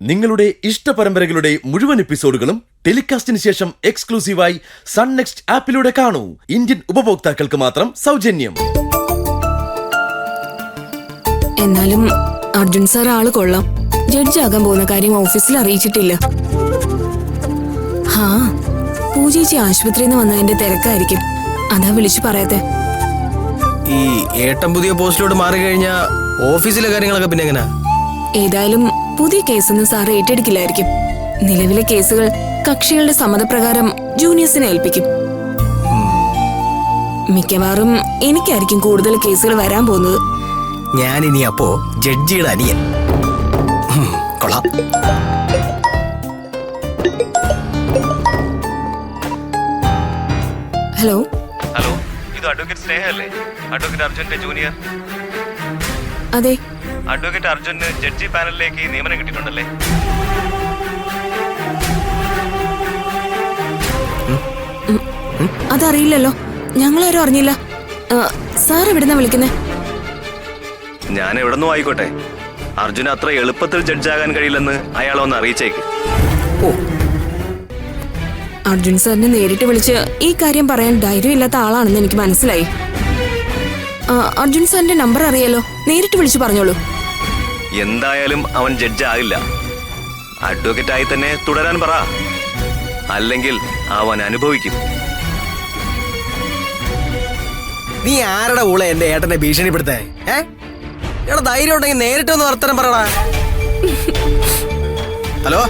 നിങ്ങളുടെ ഇഷ്ട പരമ്പരകളുടെ മുഴുവൻ എപ്പിസോഡുകളും ടെലികാസ്റ്റിന് ശേഷം എക്സ്ക്ലൂസീവായി സൺ നെക്സ്റ്റ് ആപ്പിലൂടെ കാണൂ. ഇന്ത്യൻ ഉപഭോക്താക്കൾക്ക് മാത്രം സൗജന്യം. എന്നാലും അർജുൻ സാർ ആള് കൊള്ളാം. ജഡ്ജ് ആകാൻ പോകുന്ന കാര്യം ഓഫീസിൽ അറിയിച്ചിട്ടില്ല. പൂജേച്ചി ആശുപത്രിയിൽ നിന്ന് വന്നതിന്റെ തിരക്കായിരിക്കും, അതാ വിളിച്ചു പറയാത്തെ. ഈ ഏട്ടൻ പുതിയ പോസ്റ്റിലോട്ട് മാറി കഴിഞ്ഞാ ഓഫീസിലെ കാര്യങ്ങളൊക്കെ പിന്നെ എങ്ങനെയാ? ഏതായാലും പുതിയ കേസൊന്നും സാർ ഏറ്റെടുക്കില്ലായിരിക്കും. നിലവിലെ കേസുകൾ കക്ഷികളുടെ സമ്മതപ്രകാരം ജൂനിയേഴ്സിനെ ഏൽപ്പിക്കും. മിക്കവാറും എനിക്കായിരിക്കും കൂടുതൽ കേസുകൾ വരാൻ പോകുന്നത്. ഞാനിനി അപ്പോ ജഡ്ജിയുടെ അനിയൻ. കൊള്ളാം. ഹലോ ഹലോ, ഇത് അഡ്വക്കേറ്റ് സ്നേഹ അല്ലേ? അഡ്വക്കേറ്റ് അർജുന്റെ ജൂനിയർ. അതെ, അഡ്വക്കേറ്റ് അർജുന് ജഡ്ജി പാനലിലേക്ക് നിയമനം കിട്ടിയിട്ടുണ്ടല്ലേ? അതറിയില്ലല്ലോ, ഞങ്ങളാരും അറിഞ്ഞില്ല. സാർ എവിടുന്നാ വിളിക്കുന്നേ? ഞാൻ എവിടെന്നും ആയിക്കോട്ടെ, അർജുന അത്ര എളുപ്പത്തിൽ ജഡ്ജാകാൻ കഴിയില്ലെന്ന് അയാളെ ഒന്ന് അറിയിച്ചേക്ക്. ഓ, അർജുൻ സാറിനെ നേരിട്ട് വിളിച്ച് ഈ കാര്യം പറയാൻ ധൈര്യമില്ലാത്ത ആളാണെന്ന് എനിക്ക് മനസ്സിലായി. അർജുൻ സാറിന്റെ നമ്പർ അറിയാലോ, നേരിട്ട് വിളിച്ചു പറഞ്ഞോളൂ. എന്തായാലും അവൻ ജഡ്ജ് ആകില്ല. അഡ്വക്കേറ്റ് ആയി തന്നെ തുടരാൻ പറ, അല്ലെങ്കിൽ അവൻ അനുഭവിക്കും. നീ ആരുടെ ഊള എന്റെ ഏട്ടനെ ഭീഷണിപ്പെടുത്തേ? എടാ, ധൈര്യം ഉണ്ടെങ്കിൽ നേരിട്ടൊന്ന് വർത്തനം പറയടാ. ഹലോ,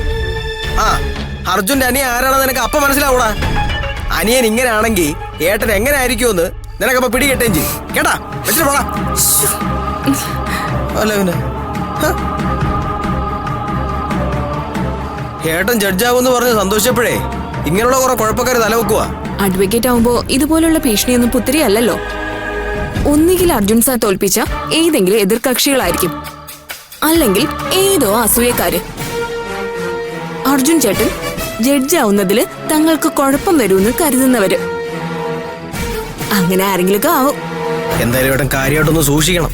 അർജുന്റെ അനിയൻ ആരാണെന്ന് നിനക്ക് അപ്പൊ മനസ്സിലാവൂടാ. അനിയൻ ഇങ്ങനെയാണെങ്കിൽ ഏട്ടൻ എങ്ങനെ ആയിരിക്കുമെന്ന് നിനക്കപ്പോ പിടികെട്ടേം ചെയ്യും. കേട്ടാ, വെച്ചിട്ട് പോടാ. അല്ല പിന്നെ ഏട്ടൻ ജഡ്ജാവെന്ന് പറഞ്ഞ് സന്തോഷിച്ചപ്പോഴേ ഇങ്ങനെയുള്ള കുറെ കുഴപ്പക്കാര് തലവെക്കുക. അഡ്വക്കേറ്റ് ആവുമ്പോ ഇതുപോലുള്ള ഭീഷണിയൊന്നും പുത്തിരി അല്ലല്ലോ. ഒന്നുകിൽ അർജുൻ സാർ തോൽപ്പിച്ച ഏതെങ്കിലും എതിർകക്ഷികളായിരിക്കും, അല്ലെങ്കിൽ ഏതോ അസൂയക്കാര്. അർജുൻ ചേട്ടൻ ജഡ്ജാവുന്നതില് തങ്ങൾക്ക് കുഴപ്പം വരുമെന്ന് കരുതുന്നവര്. അങ്ങനെ ആരെങ്കിലൊക്കെ ആവും. എന്തായാലും ഏട്ടൻ കാര്യമായിട്ടൊന്ന് സൂക്ഷിക്കണം.